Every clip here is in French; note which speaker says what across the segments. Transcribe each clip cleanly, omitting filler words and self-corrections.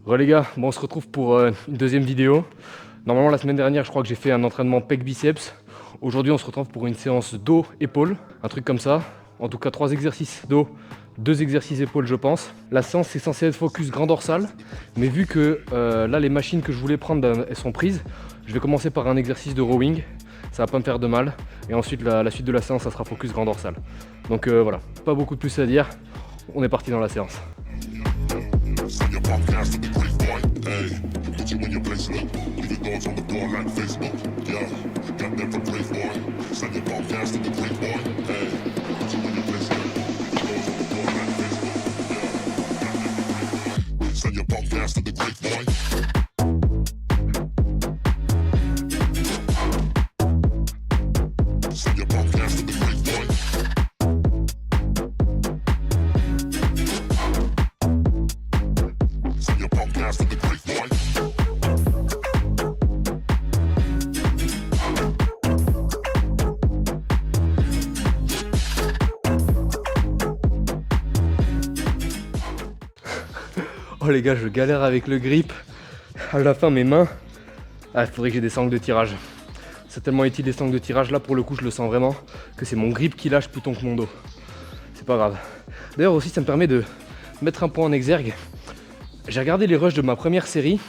Speaker 1: Re les gars, bon on se retrouve pour une deuxième vidéo. Normalement la semaine dernière je crois que j'ai fait un entraînement pec biceps. Aujourd'hui on se retrouve pour une séance dos épaule, un truc comme ça. En tout cas 3 exercices dos, 2 exercices épaules je pense. La séance est censée être focus grand dorsal, mais vu que là les machines que je voulais prendre elles sont prises, je vais commencer par un exercice de rowing. Ça va pas me faire de mal. Et ensuite la suite de la séance ça sera focus grand dorsal. Donc voilà, pas beaucoup de plus à dire. On est parti dans la séance. Oh les gars, je galère avec le grip. À la fin, mes mains, il faudrait que j'ai des sangles de tirage. C'est tellement utile les sangles de tirage. Là, pour le coup, je le sens vraiment que c'est mon grip qui lâche plutôt que mon dos. C'est pas grave. D'ailleurs aussi, ça me permet de mettre un point en exergue. J'ai regardé les rushs de ma première série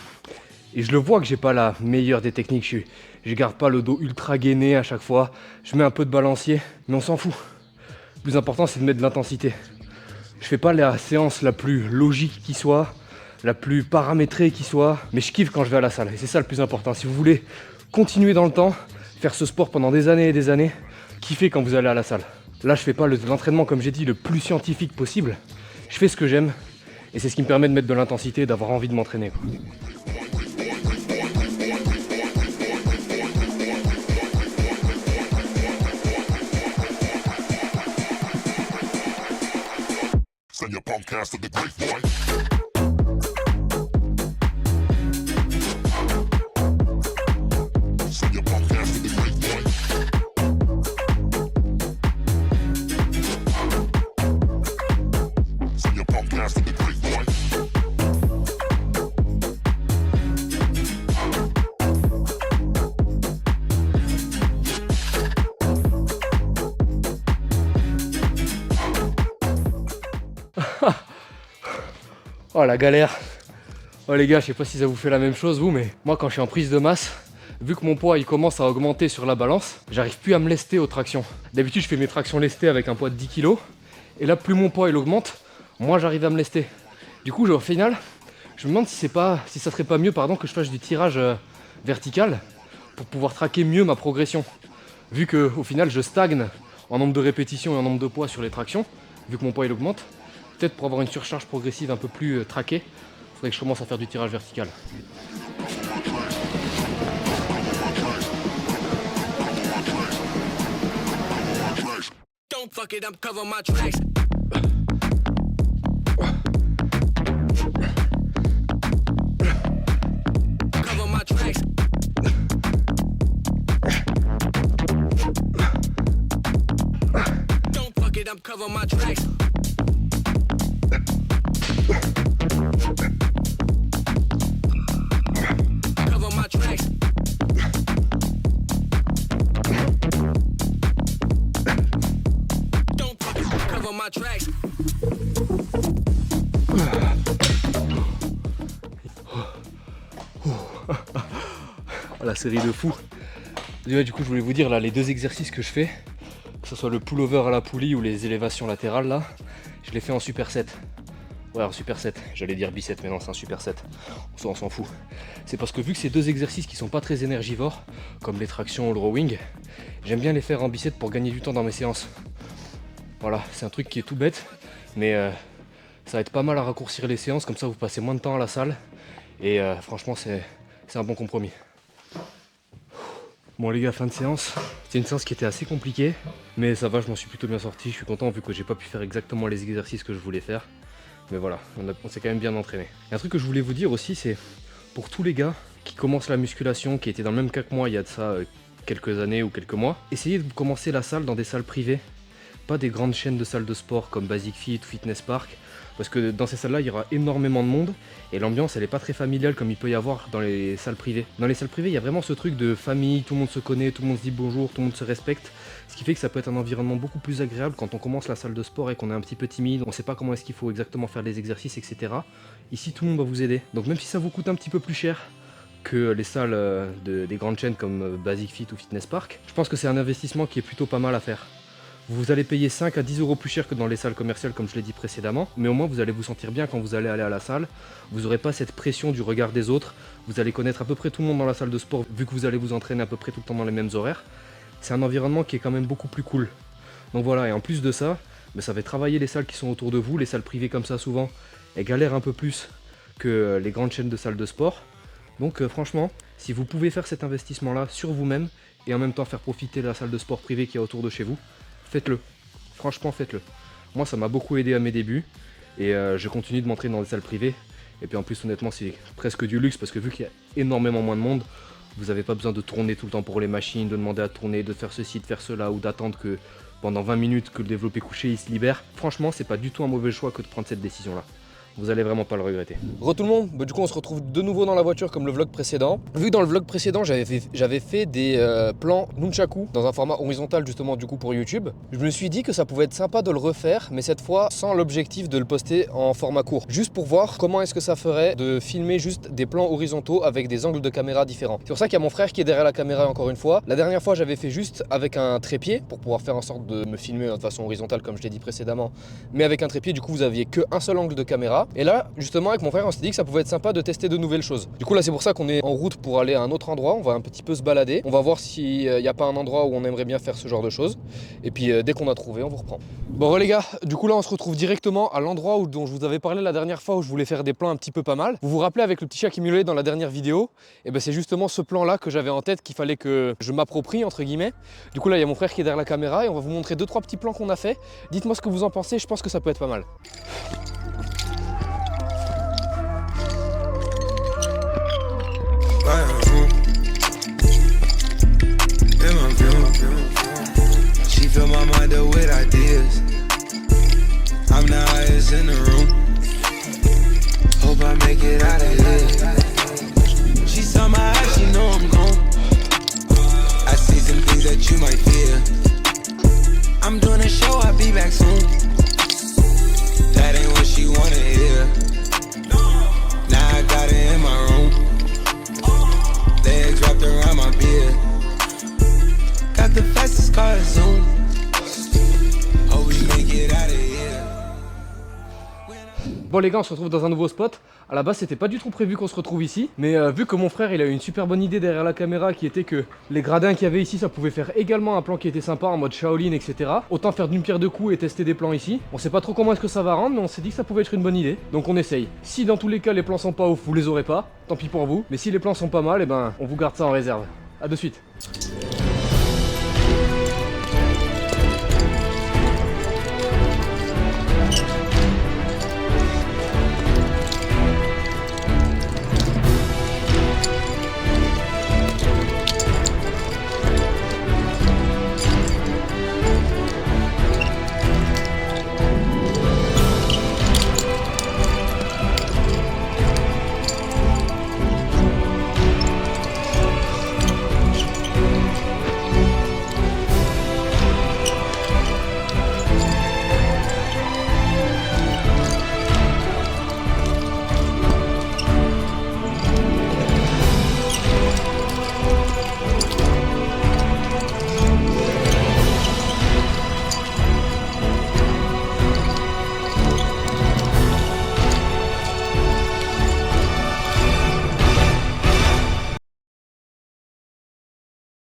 Speaker 1: et je le vois que j'ai pas la meilleure des techniques. Je garde pas le dos ultra gainé à chaque fois. Je mets un peu de balancier, mais on s'en fout. Le plus important, c'est de mettre de l'intensité. Je fais pas la séance la plus logique qui soit, la plus paramétrée qui soit, mais je kiffe quand je vais à la salle et c'est ça le plus important. Si vous voulez continuer dans le temps, faire ce sport pendant des années et des années, kiffez quand vous allez à la salle. Là je fais pas l'entraînement comme j'ai dit le plus scientifique possible, je fais ce que j'aime et c'est ce qui me permet de mettre de l'intensité et d'avoir envie de m'entraîner.
Speaker 2: Send your punk ass to the great boy. Send your punk ass to the great boy. Send your punk ass to the great boy.
Speaker 1: Oh la galère. Oh les gars, je sais pas si ça vous fait la même chose vous, mais moi quand je suis en prise de masse, vu que mon poids il commence à augmenter sur la balance, j'arrive plus à me lester aux tractions. D'habitude je fais mes tractions lestées avec un poids de 10 kg, et là plus mon poids il augmente, moins j'arrive à me lester. Du coup au final, je me demande si ça serait pas mieux que je fasse du tirage vertical pour pouvoir traquer mieux ma progression. Vu que au final je stagne en nombre de répétitions et en nombre de poids sur les tractions, vu que mon poids il augmente, peut-être pour avoir une surcharge progressive un peu plus traquée, il faudrait que je commence à faire du tirage vertical.
Speaker 2: Don't fuck it up, cover my tracks. Cover my tracks. Don't fuck it up, cover my tracks. Cover my tracks. Don't fuck it up, cover my tracks.
Speaker 1: La série de fous. Du coup je voulais vous dire là les deux exercices que je fais, que ce soit le pull-over à la poulie ou les élévations latérales là, je les fais en superset. Ouais, en superset, j'allais dire bicep mais non c'est un superset, on s'en fout. C'est parce que vu que c'est deux exercices qui sont pas très énergivores, comme les tractions ou le rowing, j'aime bien les faire en bicep pour gagner du temps dans mes séances. Voilà, c'est un truc qui est tout bête, mais ça va être pas mal à raccourcir les séances, comme ça vous passez moins de temps à la salle, et franchement c'est un bon compromis. Bon les gars, fin de séance. C'était une séance qui était assez compliquée, mais ça va, je m'en suis plutôt bien sorti. Je suis content vu que j'ai pas pu faire exactement les exercices que je voulais faire. Mais voilà, on s'est quand même bien entraîné. Et un truc que je voulais vous dire aussi, c'est pour tous les gars qui commencent la musculation, qui étaient dans le même cas que moi il y a de ça quelques années ou quelques mois, essayez de commencer la salle dans des salles privées. pas des grandes chaînes de salles de sport comme Basic Fit ou Fitness Park, parce que dans ces salles-là, il y aura énormément de monde et l'ambiance, elle est pas très familiale comme il peut y avoir dans les salles privées. Dans les salles privées, il y a vraiment ce truc de famille, tout le monde se connaît, tout le monde se dit bonjour, tout le monde se respecte, ce qui fait que ça peut être un environnement beaucoup plus agréable quand on commence la salle de sport et qu'on est un petit peu timide, on sait pas comment est-ce qu'il faut exactement faire les exercices, etc. Ici, tout le monde va vous aider. Donc même si ça vous coûte un petit peu plus cher que les salles des grandes chaînes comme Basic Fit ou Fitness Park, je pense que c'est un investissement qui est plutôt pas mal à faire. Vous allez payer 5 à 10 euros plus cher que dans les salles commerciales comme je l'ai dit précédemment, mais au moins vous allez vous sentir bien quand vous allez aller à la salle, vous n'aurez pas cette pression du regard des autres, vous allez connaître à peu près tout le monde dans la salle de sport vu que vous allez vous entraîner à peu près tout le temps dans les mêmes horaires. C'est un environnement qui est quand même beaucoup plus cool. Donc voilà, et en plus de ça, ça va travailler les salles qui sont autour de vous, les salles privées comme ça souvent, elles galèrent un peu plus que les grandes chaînes de salles de sport. Donc franchement, si vous pouvez faire cet investissement là sur vous-même et en même temps faire profiter la salle de sport privée qui est autour de chez vous, faites-le. Franchement, faites-le. Moi, ça m'a beaucoup aidé à mes débuts et je continue de m'entraîner dans des salles privées. Et puis en plus, honnêtement, c'est presque du luxe parce que vu qu'il y a énormément moins de monde, vous n'avez pas besoin de tourner tout le temps pour les machines, de demander à tourner, de faire ceci, de faire cela ou d'attendre que pendant 20 minutes que le développé couché il se libère. Franchement, c'est pas du tout un mauvais choix que de prendre cette décision-là. Vous allez vraiment pas le regretter. Re tout le monde, du coup on se retrouve de nouveau dans la voiture comme le vlog précédent. Vu que dans le vlog précédent j'avais fait des plans nunchaku dans un format horizontal justement du coup pour YouTube, je me suis dit que ça pouvait être sympa de le refaire, mais cette fois sans l'objectif de le poster en format court. Juste pour voir comment est-ce que ça ferait de filmer juste des plans horizontaux avec des angles de caméra différents. C'est pour ça qu'il y a mon frère qui est derrière la caméra encore une fois. La dernière fois j'avais fait juste avec un trépied pour pouvoir faire en sorte de me filmer de façon horizontale comme je l'ai dit précédemment. Mais avec un trépied du coup vous aviez qu'un seul angle de caméra. Et là, justement, avec mon frère, on s'est dit que ça pouvait être sympa de tester de nouvelles choses. Du coup, là, c'est pour ça qu'on est en route pour aller à un autre endroit. On va un petit peu se balader. On va voir s'il n'y a pas un endroit où on aimerait bien faire ce genre de choses. Et puis, dès qu'on a trouvé, on vous reprend. Bon, les gars, du coup, là, on se retrouve directement à l'endroit dont je vous avais parlé la dernière fois où je voulais faire des plans un petit peu pas mal. Vous vous rappelez avec le petit chat qui miaulait dans la dernière vidéo? Et ben, c'est justement ce plan-là que j'avais en tête qu'il fallait que je m'approprie, entre guillemets. Du coup, là, il y a mon frère qui est derrière la caméra et on va vous montrer 2-3 petits plans qu'on a fait. Dites-moi ce que vous en pensez. Je pense que ça peut être pas mal.
Speaker 3: She fill my mind up with ideas. I'm the highest in the room. Hope I make it out of here. She saw my eyes, she know I'm gone. I see some things that you might fear. I'm doing a show, I'll be back soon. That ain't what she wanna hear. Now I got it in my room. Legs wrapped around my beard. Got the fastest car Zoom. Hope we make it out of here.
Speaker 1: Bon les gars, on se retrouve dans un nouveau spot. À la base c'était pas du tout prévu qu'on se retrouve ici, mais vu que mon frère il a eu une super bonne idée derrière la caméra qui était que les gradins qu'il y avait ici ça pouvait faire également un plan qui était sympa en mode Shaolin etc. Autant faire d'une pierre deux coups et tester des plans ici. On sait pas trop comment est-ce que ça va rendre, mais on s'est dit que ça pouvait être une bonne idée, donc on essaye. Si dans tous les cas les plans sont pas ouf, vous les aurez pas, tant pis pour vous, mais si les plans sont pas mal, et ben on vous garde ça en réserve. A de suite.